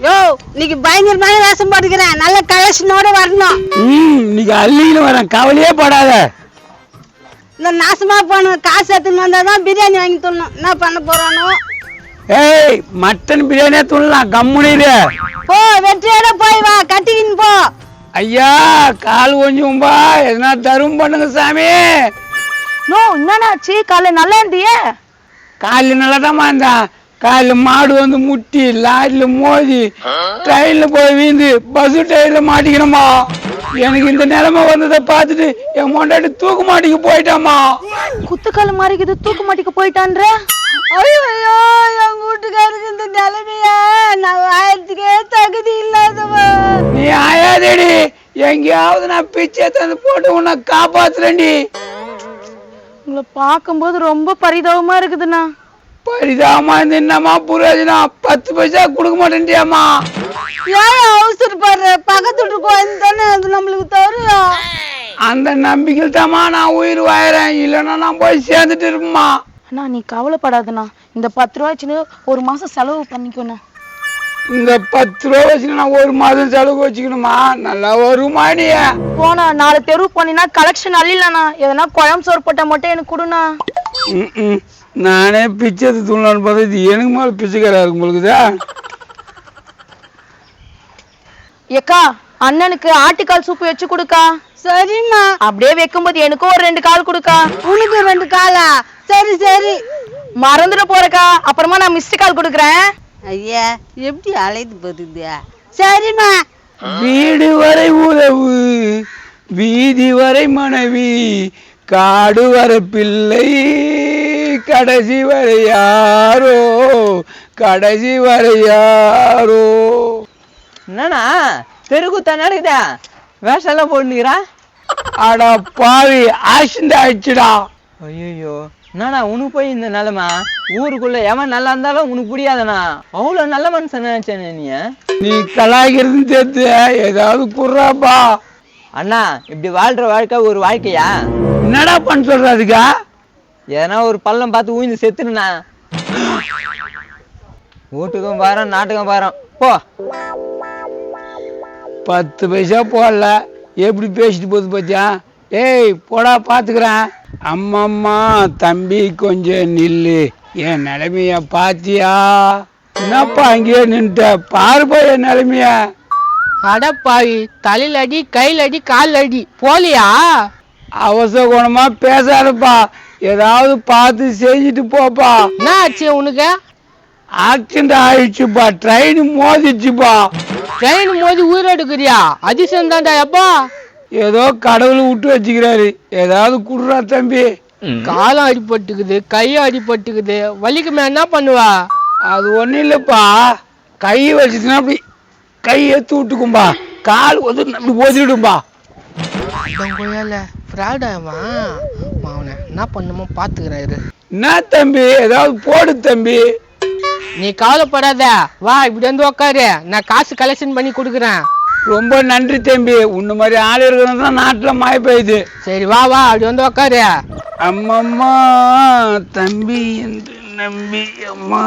யோ இன்னைக்கு பயங்கரமான வேஷம் போட்டுக்கிறேன், நல்ல கலெக்ஷனோட வரணும். இன்னைக்கு அள்ளின்னு வரேன், கவலையே படாத. இந்த நாசமா போன காசு எடுத்துன்னு வந்தாதான் பிரியாணி வாங்கி தரணும். என்ன பண்ண போறானோ? ஏய் மட்டன் பிரியாணியே துண்ணலாம், கம்முனிரு. போ வெற்றியோட போய் வா, கட்டிக்கின்னு போ. ஐயா கால் கொஞ்சம்பா, எதனா தரும் பண்ணுங்க சாமி. நோ என்னன்னாச்சு? காலை நல்லா இருந்தியே? காலையில் நல்லா தான் இருந்தான். காலையில் மாடு வந்து முட்டி லாரியில் மோதி ட்ரெயின்ல போய் வீந்து பஸ் டயர்ல மாட்டிக்கணுமா. எனக்கு இந்த நிலைமை வந்ததை பார்த்துட்டு என் மொண்டாட்டி தூக்கு மாட்டிக்கு போயிட்டாமா. குத்துக்கால மாறிக்குது, தூக்கு மாட்டிக்கு போயிட்டான்ற. ஐயோ எங்க வீட்டுக்காருக்கு இந்த நிலைமைய நான் ஆயிரத்துக்கே தகுதி இல்லாதவ. நீ ஆயாதேடி, எங்கேயாவது நான் பிச்சை தந்து போட்டு உன்னை காப்பாத்துறேன்டி. உங்களை பார்க்கும்போது ரொம்ப பரிதாபமா இருக்குதுண்ணா. பரிதாபமா இருந்து என்னமா புரோஜனம்? 10 பைசா கொடுக்க மாட்டேன்டியாமா. ஏன் அவசரப்படுற? பக்கத்து வீட்டுக்கு தானே அது நம்மளுக்கு தரும். அந்த நம்பிக்கையில் தாமா நான் உயிர் வாயிறேன், இல்லைன்னா நான் போய் சேர்ந்துட்டு இருப்பேம்மா. அண்ணா நீ கவலைப்படாதுண்ணா, இந்த 10 ரூபாய்ச்சுன்னு ஒரு மாசம் செலவு பண்ணிக்கணும். இந்த 10 ரூபா வச்சு நான் ஒரு மாதம் செலவு வச்சுக்கணுமா? நல்லா வருமா நீ? போனா 4 தெரு போனீங்கன்னா கலெக்ஷன் அள்ளிலண்ணா. எதனா குழம்பு சோறு போட்டா மட்டும் எனக்கு கொடுண்ணா. நானே பிச்சை தூளான்னு பார்த்தா இது எனக்கு மேலே பிச்சைக்காரா இருக்கும் பொழுதுதா. ஏக்கா அண்ணனுக்கு ஆட்டுக்கால் சூப்பு வச்சு கொடுக்கா. சரிம்மா. அப்படியே வைக்கும்போது எனக்கும் ஒரு 2 கால் கொடுக்கா. உனக்கு 2 காலா? சரி சரி. மறந்துட போறக்கா, அப்புறமா நான் மிஸ்டு கால் கொடுக்குறேன். ஐயா எப்படி அழைத்து போகுது? சரிம்மா. வீடு வரை உறவு, வீதி வரை மனைவி, காடு வரை பிள்ளை, கடைசி வரை யாரோ, கடைசி வரை யாரோ. என்னண்ணா தெருக்குத்தா நடக்குதா? வேஷம் எல்லாம் போட்டுக்கிறா? அடா பாவி, ஆக்சிடென்ட் ஆயிடுச்சுடா. ஐயோ என்னண்ணா உனக்கு போய் இந்த நிலைமை? ஊருக்குள்ள எவன் நல்லா இருந்தாலும் உனக்கு பிடியாதண்ணா. அவ்வளோ நல்ல மனுஷன் நினைச்சேன் நீ. நீ கலாய்க்கிறதுன்னு தெரிஞ்சு ஏதாவது குர்றாப்பா. அண்ணா இப்படி வாழ்ற வாழ்க்கை ஒரு வாழ்க்கையா? என்னடா பண்ண சொல்றதுக்கா? எதனா ஒரு பள்ளம் பார்த்து ஊய்ந்து செத்துருண்ணா. வீட்டுக்கும் பாரம் நாட்டுக்கும் பாரம் போ. 10 பைசா போடல, எப்படி பேசிட்டு போகுது பாத்தியா? ஏய் போடா பாத்துக்கிறேன். அம்மம்மா தம்பி கொஞ்சம் நில்லு, என் நிலைமைய பாத்தியா? என்னப்பா அங்கேயே நின்ட்ட, பாருப்பா என் நிலைமைய. அடப்பாவி, தலையில அடி, கையில் அடி, காலில் அடி, போலியா? அவசர குணமா பேசாதப்பா, ஏதாவது பார்த்து செஞ்சுட்டு போப்பா. என்ன ஆச்சு உனக்கு? ஆக்சிடென்ட் ஆயிடுச்சுப்பா, ட்ரெயின் மோதிச்சுப்பா. ட்ரெயின் மோதி உயிரெடுக்கிறியா? அதிசயம் தான்டா அப்பா. ஏதோ கடவுள் விட்டு வச்சுக்கிறாரு, ஏதாவது குடுறா தம்பி. காலம் அடிபட்டுக்குது, கையும் அடிபட்டுக்குது, வலிக்குமே என்ன பண்ணுவா? அது ஒன்றும் இல்லைப்பா, கை வச்சுச்சுன்னா அப்படி கை எடுத்து விட்டுக்கும்பா, கால் வந்து அப்படி ஓதிடும்பா. ஃப்ராடாமா அவனை என்ன பண்ணுமோ பார்த்துக்கிறாரு. என்ன தம்பி, ஏதாவது போடு தம்பி. நீ கவலைப்படாத, வா இப்படி வந்து உக்காரு, நான் காசு கலெக்ஷன் பண்ணி கொடுக்குறேன். ரொம்ப நன்றி தம்பி, உன்ன மாதிரி ஆள் இருக்கிறது தான் நாட்டில் மாய போயிடுது. சரி வா வா அப்படி வந்து உக்காரு. அம்மம்மா தம்பி என்று நம்பி அம்மா.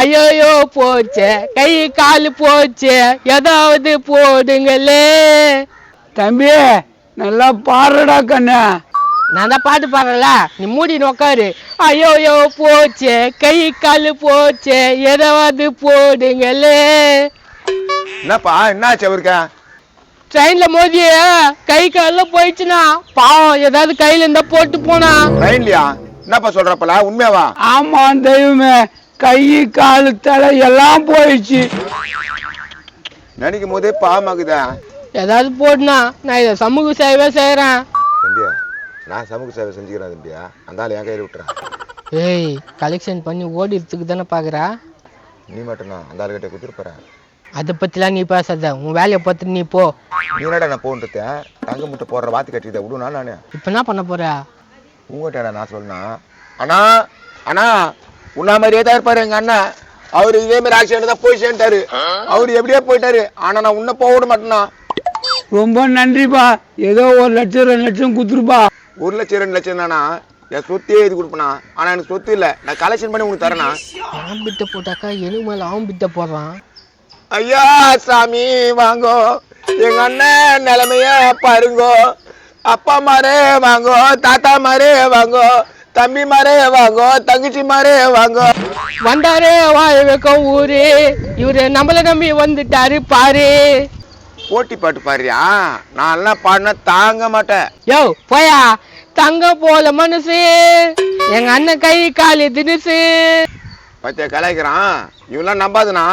ஐயோ போச்சே, கை கால் போச்சே, ஏதாவது போடுங்களே. தம்பி நல்லா பாடுறடா கண்ணா. நான் தான் பாட்டு பாடுறல, நீ மூடின்னு உக்காரு. ஐயோ போச்சே, கை கால் போச்சே, ஏதாவது போடுங்களே. என்னப்பா என்னாச்சு அவருக்கா? ட்ரெயின்ல மோதி கை காலில் போயிடுச்சுனா பாவம், ஏதாவது கையில இருந்தா போட்டு போனா. ட்ரெயின்லயா? என்னப்பா சொல்றப்பல உண்மையாவா? ஆமா தெய்வமே, கை காலு தலை எல்லாம் போயிடுச்சு. நினைக்கும் போதே பாவமாக்குதா. ஏதாவது போடுனா நான் இதை சமூக சேவை செய்யறேன். தம்பியா நான் சமூக சேவை செஞ்சுக்கிறேன் தம்பியா, அந்த ஆள் என் கையில் விட்டுறேன். ஏய் கலெக்ஷன் பண்ணி ஓடிறதுக்கு தானே பாக்குறா? நீ மட்டும் நான் அந்த ஆளுகிட்ட கொடுத்துருப்பேன். அதை பத்திலாம் நீ பேசாத, உன் வேலையை பார்த்துட்டு நீ போ. நீ என்னடா நான் போன்ட்டேன், தங்க முட்டை போடுற வாத்தி கட்டிக்கிட்ட விடுனா நானு. இப்ப என்ன பண்ண போற? உங்கள்கிட்ட நான் சொன்னா அண்ணா அண்ணா உன்ன மாதிரியே தான் இருப்பாரு எங்க அண்ணன். அவரு இதே மாதிரி ஆக்சிடென்ட் தான் போய் சேர்ந்துட்டாரு. அவரு எப்படியே போயிட்டாரு, ஆனா நான் உன்ன போக விட மாட்டேன்னா. ரொம்ப நன்றிப்பா, ஏதோ 1 லட்சம் 2 லட்சம் குத்துருப்பா. 1 லட்சம் 2 லட்சம் தானா? என் சொத்தே எழுதி கொடுப்பேனா. ஆனா எனக்கு சொத்து இல்ல, நான் கலெக்ஷன் பண்ணி உனக்கு தரேனா. அவன் பிட்ட போட்டாக்கா எனக்கு மேல அவன் பிட்ட போடுறான். ஐயா சாமி வாங்கோ, எங்க அண்ணன் நிலைமைய பாருங்கோ. அப்பா மாரே வாங்கோ, தாத்தா மாரே வாங்கோ, தம்பி மாரே வாங்கோ, தங்கச்சி மாரே வாங்கோ. வந்தாரே வாழ வைக்கும் ஊரு, இவரு நம்மள நம்பி வந்துட்டாரு பாரு. போட்டி பாட்டு பாடுறியா? நான் எல்லாம் பாடினா தாங்க மாட்டேன். யோ போயா, தங்க போல மனசு, எங்க அண்ணன் கை காலு தினுசு. பத்திய கலாய்க்கிறான், இவெல்லாம் நம்பாதுனா.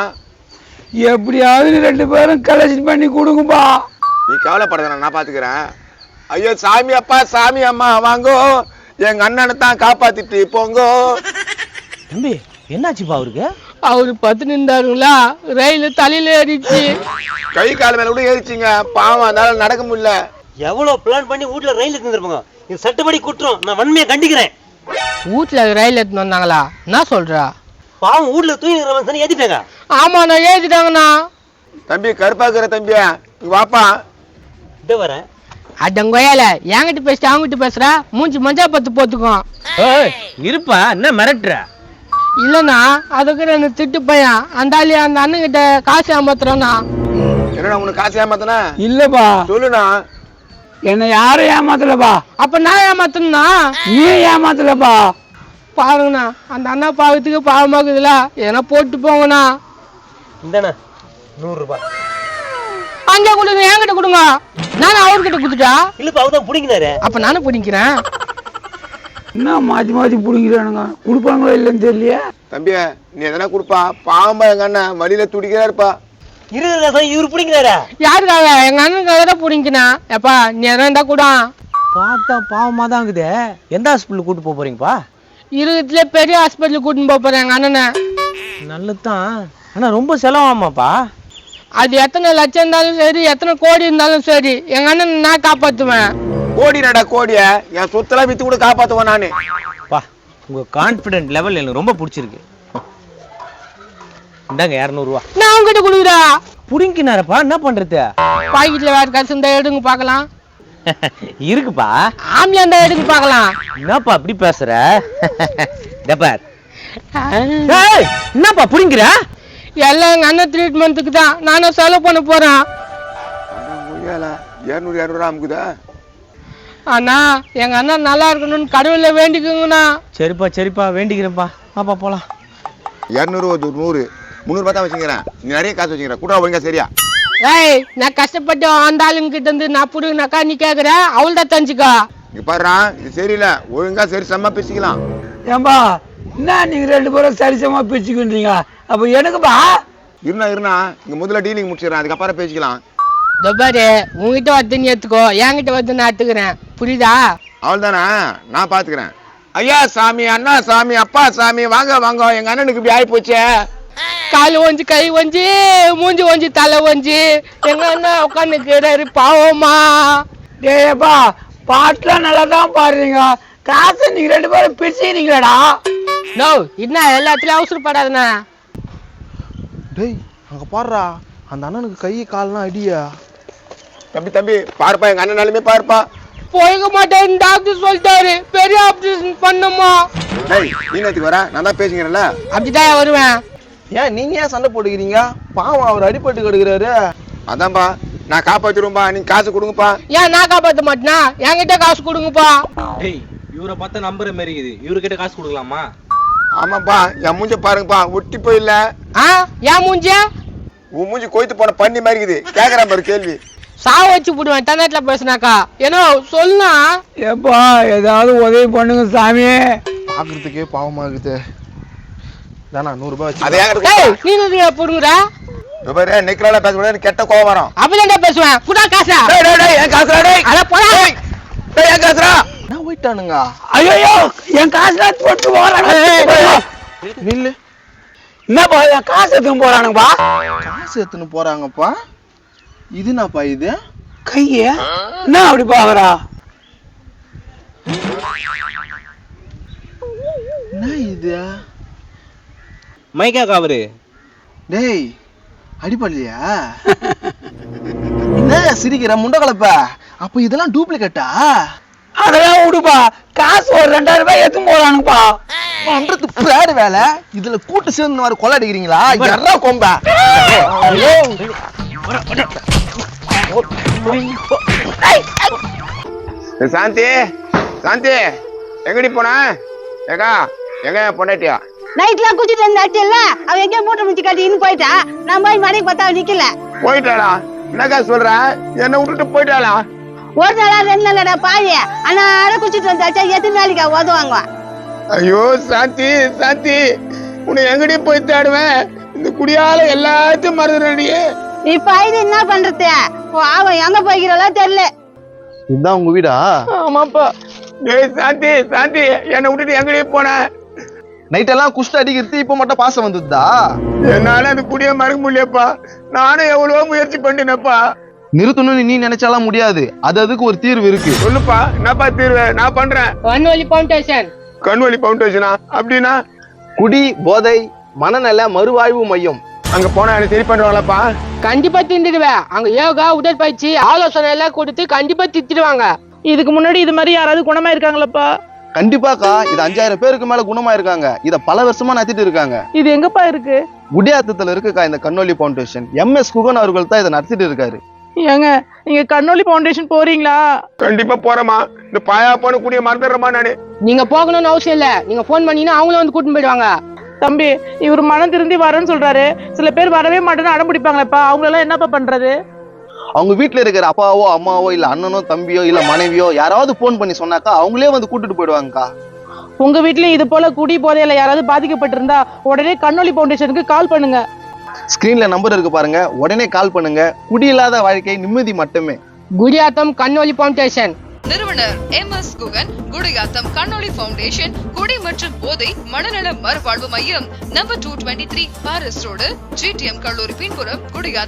எப்படியாவது 2 பேரும் கலெக்ஷன் பண்ணி கொடுங்கப்பா. நீ கவலைப்படாத, நான் பாத்துக்கிறேன். ஐயோ சாமி அப்பா சாமி அம்மா வாங்கோ, எங்க அண்ணனை தான் காப்பாத்திட்டு போங்கோ. தம்பி என்னாச்சுப்பா அவருக்கு? அவரு பத்து நின்றாருங்களா, ரயில் தலையில ஏறிச்சு. கை கால் மேல கூட ஏறிச்சிங்க, பாவம் அதனால நடக்க முடியல. எவ்வளவு பிளான் பண்ணி வீட்டுல ரயில் எடுத்துருப்பாங்க. இது சட்டப்படி குற்றம், நான் வன்மையை கண்டிக்கிறேன். வீட்டுல ரயில் எடுத்துன்னு வந்தாங்களா? என்ன சொல்றா? பாவம் வீட்டுல தூங்கிற மனுஷனை ஏத்திட்டாங்க. ஆமாண்ணா, ஏறிட்டாங்கண்ணா. தம்பி கருப்பாக்குற தம்பியா, இங்க வாப்பா. இதோ வரேன். அடங்கொயால என்கிட்ட பேசிட்டு அவங்ககிட்ட பேசுற, மூஞ்சி மஞ்சா பத்து போத்துக்கும். இருப்பா, என்ன மிரட்டுற? இல்லண்ணா, அதுக்கு எனக்கு திட்டு பையன் அந்த ஆளு அந்த அண்ணன் கிட்ட காசு ஏமாத்துறானா. என்னடா உனக்கு காசு ஏமாத்தனா? இல்லப்பா, சொல்லுண்ணா. என்னை யாரும் ஏமாத்தலப்பா. அப்ப நான் ஏமாத்தணும்னா? நீ ஏமாத்தலப்பா. பாருங்கண்ணா, அந்த அண்ணா பாவத்துக்கு பாவமாக்குதுல, எதனா போட்டு போங்கண்ணா. இந்தாண்ணா 100 ரூபாய். அங்க கொடுங்க, என்கிட்ட கொடுங்க. நானும் அவர்கிட்ட கொடுத்துட்டா? இல்லப்பா அவதான் பிடிங்கினாரு. அப்ப நானும் பிடிக்கிறேன். என்ன மாத்தி மாத்தி பிடிக்கிறானுங்க, கொடுப்பாங்களோ இல்லைன்னு தெரியலையே. தம்பியா நீ எதனா கொடுப்பா, பாவம்பா எங்க அண்ணன் வழியில துடிக்கிறாருப்பா. இவரு பிடிங்கிறாரா? யாருக்காக? எங்க அண்ணனுக்காக தான் பிடிங்கினா. எப்பா நீ எதனா இருந்தா கூட. பார்த்தா பாவமா தான் இருக்குது. எந்த ஹாஸ்பிட்டல் கூட்டு போக போறீங்கப்பா? இருக்கிறதுல பெரிய ஹாஸ்பிட்டலுக்கு கூட்டின்னு போறேன் எங்க அண்ணனை. நல்லதுதான், ஆனா ரொம்ப செலவாமாப்பா. அது எத்தனை லட்சம் இருந்தாலும் சரி, எத்தனை கோடி இருந்தாலும் சரி, எங்க அண்ணன் நான் காப்பாத்துவேன். கோடி நடா கோடிய, என் சொத்தெல்லாம் வித்து கூட காப்பாத்துவேன் நானு. பா, உங்க கான்ஃபிடென்ட் லெவல் எனக்கு ரொம்ப பிடிச்சிருக்கு. இந்தாங்க 200 ரூபா. நான் உங்ககிட்ட கொடுக்குறா. புடிங்கினாரப்பா, என்ன பண்றது? பாக்கெட்ல வேற காசு இருந்தா எடுங்க பாக்கலாம். இருக்குப்பா. ஆம்லியா இருந்தா எடுங்க பாக்கலாம். என்னப்பா அப்படி பேசுற? டப்பார் என்னப்பா புடிங்கிற? எல்லாம் எங்க அண்ணன் ட்ரீட்மெண்ட்டுக்கு தான், நானும் செலவு பண்ண போறேன். 200 அமுக்குதா? அண்ணா எங்க அண்ணன் நல்லா இருக்கணும்னு கடவுளை வேண்டிக்குங்கண்ணா. சரிப்பா சரிப்பா, வேண்டிக்கிறேன்ப்பா. பாப்பா போலாம். 200 100 300 தான் வச்சுக்கிறேன். நீ நிறைய காசு வச்சுக்கிற கூட ஒழுங்கா சரியா? ஏய், நான் கஷ்டப்பட்டு அந்த ஆளுங்க கிட்ட இருந்து நான் புடுங்கினாக்கா நீ கேக்குற, அவள் தான் தெரிஞ்சுக்கோ. இங்க பாருடா, இது சரியில்லை, ஒழுங்கா சரி சமமா பேசிக்கலாம். ஏன்பா, என்ன நீங்க 2 பேரும் சரிசமா பேசிக்கின்றீங்க? அப்ப எனக்குப்பா இருண்ணா இங்க முதல்ல டீலிங் முடிச்சிடறேன், அதுக்கப்புறம் பேசிக்கலாம். பாரு, உங்ககிட்ட வந்து நீ எடுத்துக்கோ, என்கிட்ட வந்து நான் எடுத்துக்கிறேன், புரியுதா? அவள் தானே, நான் பாத்துக்கிறேன். ஐயா சாமி, அண்ணா சாமி, அப்பா சாமி, வாங்க வாங்க. எங்க அண்ணனுக்கு இப்படி ஆகி போச்சே. கால் ஒஞ்சி, கை ஒஞ்சி, மூஞ்சி ஒஞ்சி, தலை ஒஞ்சி, எங்க அண்ணன் உட்காந்துக்கிறாரு பாவமா. டேப்பா, பாட்டுலாம் நல்லா தான் பாடுறீங்க, காசு நீங்க 2 பேரும் பிரிச்சுக்கிறீங்களாடா? நோ, என்ன எல்லாத்துலயும் அவசரப்படாதுண்ணா. டேய் அங்க பாருடா, அந்த அண்ணனுக்கு கை கால்லாம் அடியா. தம்பி பாருப்பா, எங்க அண்ணன் நிலைமை பாருப்பா. போய்க்க மாட்டேன்னு டாக்டர் சொல்லிட்டாரு, பெரிய ஆபரேஷன் பண்ணுமா. டேய் நீ நேத்துக்கு வர, நான் தான் பேசிக்கிறேன்ல. அப்படிதான் வருவேன். ஏன் நீங்க ஏன் சண்டை போட்டுக்கிறீங்க? பாவம், அவர் அடிபட்டு கிடக்குறாரு. அதான்ப்பா, நான் காப்பாத்திடுவேன்பா, நீங்க காசு கொடுங்கப்பா. ஏன் நான் காப்பாத்த மாட்டேனா? என்கிட்ட காசு கொடுங்கப்பா. டேய் இவரை பார்த்தா நம்புற மாதிரி இருக்குது, இவருக்கிட்ட காசு கொடுக்கலாமா? ஆமாப்பா, என் மூஞ்ச பாருங்கப்பா, ஒட்டி போயில்ல. ஏன் மூஞ்சிய? உன் மூஞ்சி கொய்த்து போன பண்ணி மாதிரி இருக்குது. கேக்குறான் பாரு கேள்வி. சாவ வச்சு போடுவேன் தன்னத்துல பேசுனாக்கா. ஏன்னோ சொல்லுனா. ஏப்பா, ஏதாவது உதவி பண்ணுங்க சாமி. பாக்குறதுக்கே பாவமா இருக்குது. தானா 100 ரூபாய் வச்சு. நீ போடுங்கிற பாரு, நிக்கிறால பேசக்கூடாது, கெட்ட கோவம் வரும். அப்படிதான் பேசுவேன். புடா காசா? என் காசுடா டேய். அட போடா. டேய் என் காசுடா. நான் போயிட்டானுங்க. ஐயோ, என் காசுலாம் போட்டு போறாங்க. நில்லு. என்னப்பா, என் காசு எடுத்துன்னு போறானுங்கப்பா. காசு எடுத்துன்னு போறாங்கப்பா. இது என்னப்பா இது? கைய என்ன அப்படி பாக்குறா? என்ன இது? மைக்கா காவரு. டேய் அடிப்படலையா? என்ன சிரிக்கிற முண்டை கலப்ப? அப்ப இதெல்லாம் டூப்ளிகேட்டா? அதெல்லாம் விடுப்பா, காசு ஒரு 2000 ரூபாய் எடுத்து போறானுப்பா. பண்றது பிராடு வேலை, இதுல கூட்டு சேர்ந்து வர கொலை அடிக்கிறீங்களா? எறா கொம்ப. சாந்தி, சாந்தி, எங்கடி போன? ஏக்கா, எங்க பொண்டாட்டியா? நைட்லாம் குடிச்சிட்டு இருந்தாச்சுல்ல, அவ எங்கேயோ மூட்டை முடிச்சு காட்டின்னு போயிட்டா. நான் போய் மணிக்கு பார்த்தா நிக்கல. போயிட்டாளா? என்னக்கா சொல்ற? என்ன விட்டுட்டு போயிட்டாளா? ஒரு நாளா 2 நாளடா பாய. ஆனா குடிச்சிட்டு வந்தாச்சா எத்தனை நாளைக்கா உதவாங்க? ஐயோ சாந்தி, சாந்தி, உன்னை எங்கடி போய் தேடுவேன்? இந்த குடியால எல்லாத்தையும் மறந்துடுறியே. இப்ப இது என்ன பண்றது? அவன் எங்க போய்கிறாளோ தெரியல. இதுதான் உங்க வீடா? ஆமாப்பா. ஏய் சாந்தி, சாந்தி, என்னை விட்டுட்டு எங்கடி போன? நைட் எல்லாம் குஷ்ட அடிக்கிறது இப்ப மட்டும் பாசம் வந்ததுதா? என்னால அந்த குடிய மறக்க முடியப்பா. நானும் எவ்வளவோ முயற்சி பண்ணினப்பா. நிறுத்தணும்னு நீ நினைச்சாலாம் முடியாது, அதுக்கு ஒரு தீர்வு இருக்கு. சொல்லுப்பா, என்னப்பா தீர்வு? நான் பண்றேன். கண்வழி ஃபவுண்டேஷன். கண்வழி ஃபவுண்டேஷனா? அப்படின்னா குடி, போதை, மனநல மறுவாழ்வு மையம். அங்க போனா என்ன சரி பண்ணுவாங்களாப்பா? கண்டிப்பா திண்டுடுவேன். அங்க யோகா, உடற்பயிற்சி, ஆலோசனை எல்லாம் கொடுத்து கண்டிப்பா திட்டுடுவாங்க. இதுக்கு முன்னாடி இது மாதிரி யாராவது குணமா இருக்காங்களாப்பா? கண்டிப்பாக்கா, இது 5000 பேருக்கு மேல குணமா இருக்காங்க. இத பல வருஷமா நடத்திட்டு இருக்காங்க. இது எங்கப்பா இருக்கு? குடியாத்தத்துல இருக்குக்கா இந்த கண்ணொலி ஃபவுண்டேஷன். எம்எஸ் குகன் அவர்கள் தான் இதை நடத்திட்டு இருக்காரு. ஏங்க, நீங்க கண்ணொலி ஃபவுண்டேஷன் போறீங்களா? கண்டிப்பா போறேமா. இந்த பாயா போன குடிய மறந்துடுறமா நானு. நீங்க போகணும்னு அவசியம் இல்ல, நீங்க போன் பண்ணீங்கன்னா அவங்களும் வந்து கூட்டிட்டு போயிடுவாங்க. தம்பி, இவர் மனம் திருந்தி வரேன்னு சொல்றாரு. சில பேர் வரவே மாட்டேன்னு அடம் பிடிப்பாங்களேப்பா, அவங்களெல்லாம் என்னப்பா பண்றது? அவங்க வீட்டுல இருக்கிற அப்பாவோ அம்மாவோ இல்ல அண்ணனோ தம்பியோ இல்ல மனைவியோ யாராவது போன் பண்ணி சொன்னாக்கா அவங்களே வந்து கூட்டிட்டு போயிடுவாங்கக்கா. உங்க வீட்லயும் இது போல குடி போதையில யாராவது பாதிக்கப்பட்டிருந்தா உடனே கண்ணொலி ஃபவுண்டேஷனுக்கு கால் பண்ணுங்க. ஸ்கிரீன்ல நம்பர் இருக்கு பாருங்க, உடனே கால் பண்ணுங்க. குடி இல்லாத வாழ்க்கை நிம்மதி மட்டுமே. குடியாத்தம் கண்ணொலி ஃபவுண்டேஷன். நிறுவனர் எம்எஸ் குகன். குடியாத்தம் கண்ணொளி ஃபவுண்டேஷன். குடி மற்றும் போதை மனநல மறுவாழ்வு மையம். நம்பர் 223 பாரிஸ் ரோடு, ஜிடிஎம் கல்லூரி பின்புறம், குடியாத்தம்.